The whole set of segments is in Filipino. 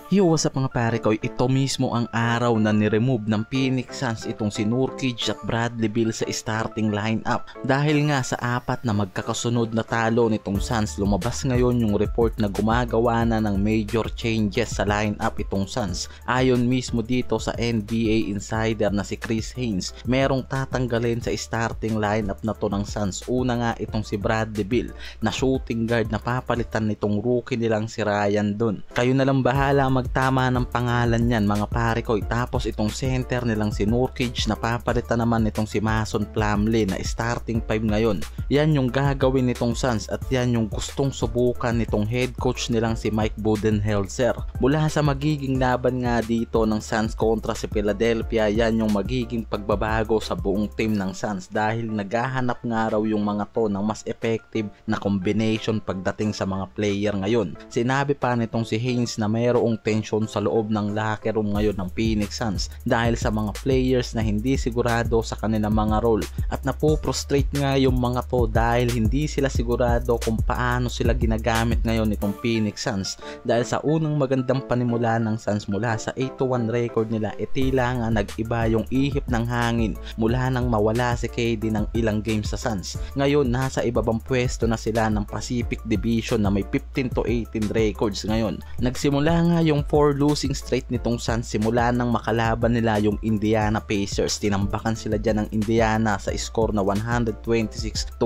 Yo, what's up mga pare ko? Ito mismo ang araw na ni-remove ng Phoenix Suns itong si Nurkic at Bradley Beal sa starting lineup. Dahil nga sa apat na magkakasunod na talo nitong Suns, lumabas ngayon yung report na gumagawa na ng major changes sa lineup itong Suns. Ayon mismo dito sa NBA insider na si Chris Haynes, merong tatanggalin sa starting lineup na to ng Suns. Una nga itong si Bradley Beal na shooting guard na papalitan nitong rookie nilang si Ryan Dunn. Kayo na lang bahala magtama ng pangalan niyan mga pare ko. Tapos itong center nilang si Nurkic na papalitan naman nitong si Mason Plumlee na starting 5 ngayon. Yan yung gagawin nitong Suns at yan yung gustong subukan nitong head coach nilang si Mike Budenholzer. Mula sa magiging laban nga dito ng Suns kontra si Philadelphia, yan yung magiging pagbabago sa buong team ng Suns dahil naghahanap nga raw yung mga to ng mas effective na combination pagdating sa mga player ngayon. Sinabi pa nitong si Haynes na mayroong tension sa loob ng locker room ngayon ng Phoenix Suns dahil sa mga players na hindi sigurado sa kanilang mga role at napoprostrate nga yung mga to dahil hindi sila sigurado kung paano sila ginagamit ngayon itong Phoenix Suns dahil sa unang magandang panimula ng Suns mula sa 8-1 record nila, tila nga nag-iba yung ihip ng hangin mula nang mawala si KD ng ilang games sa Suns. Ngayon nasa ibabang pwesto na sila ng Pacific Division na may 15-18 records ngayon. Nagsimula nga yung 4 losing streak nitong Suns simula nang makalaban nila yung Indiana Pacers. Tinambakan sila dyan ng Indiana sa score na 126-108.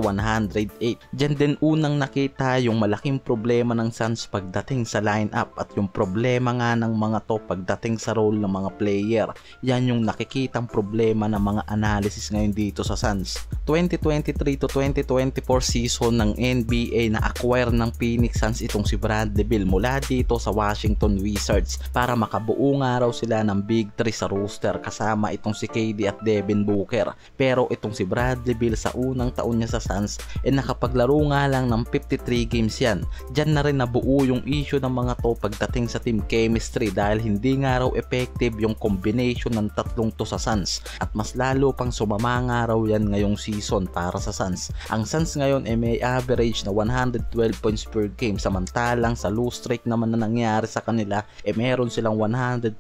Dyan din unang nakita yung malaking problema ng Suns pagdating sa lineup at yung problema nga ng mga to pagdating sa role ng mga player. Yan yung nakikitang problema ng mga analysis ngayon dito sa Suns. 2023 to 2024 season ng NBA na acquire ng Phoenix Suns itong si Bradley Beal mula dito sa Washington Wizards para makabuo nga raw sila ng Big 3 sa roster kasama itong si KD at Devin Booker. Pero itong si Bradley Beal sa unang taon niya sa Suns nakapaglaro nga lang ng 53 games yan. Diyan na rin nabuo yung issue ng mga to pagdating sa team chemistry dahil hindi nga raw effective yung combination ng tatlong to sa Suns at mas lalo pang sumama nga raw yan ngayong season para sa Suns. Ang Suns ngayon may average na 112 points per game samantalang sa lose streak naman na nangyari sa kanila meron silang 114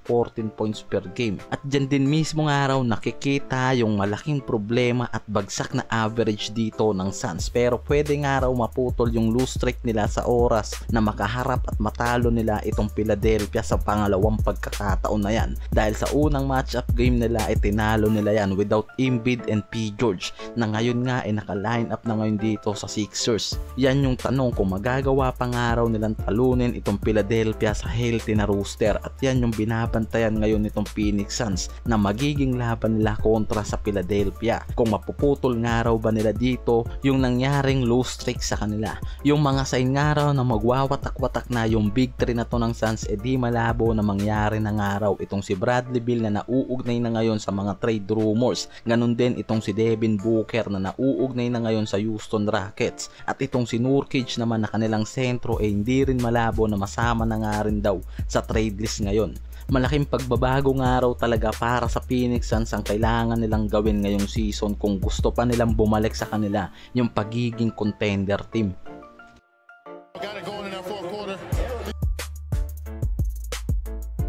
points per game. At dyan din mismo nga raw nakikita yung malaking problema at bagsak na average dito ng Suns. Pero pwede nga raw maputol yung lose streak nila sa oras na makaharap at matalo nila itong Philadelphia sa pangalawang pagkakataon na yan. Dahil sa unang matchup game nila tinalo nila yan without Embiid and P. George na ngayon nga naka-line up na ngayon dito sa Sixers. Yan yung tanong kung magagawa pa nga raw nilang talunin itong Philadelphia sa healthy na roster at yan yung binabantayan ngayon nitong Phoenix Suns na magiging laban nila kontra sa Philadelphia. Kung mapuputol nga raw ba nila dito yung nangyaring low streak sa kanila. Yung mga sign nga raw na magwawatak-watak na yung Big 3 na to ng Suns di malabo na mangyari na nga raw itong si Bradley Beal na nauugnay na ngayon sa mga trade rumors. Ganun din itong si Devin Booker na nauugnay na ngayon sa Houston Rockets at itong si Nurkic naman na kanilang sentro hindi rin malabo na masama na nga rin daw sa trade list ngayon. Malaking pagbabago nga raw talaga para sa Phoenix Suns ang kailangan nilang gawin ngayong season kung gusto pa nilang bumalik sa kanila yung pagiging contender team.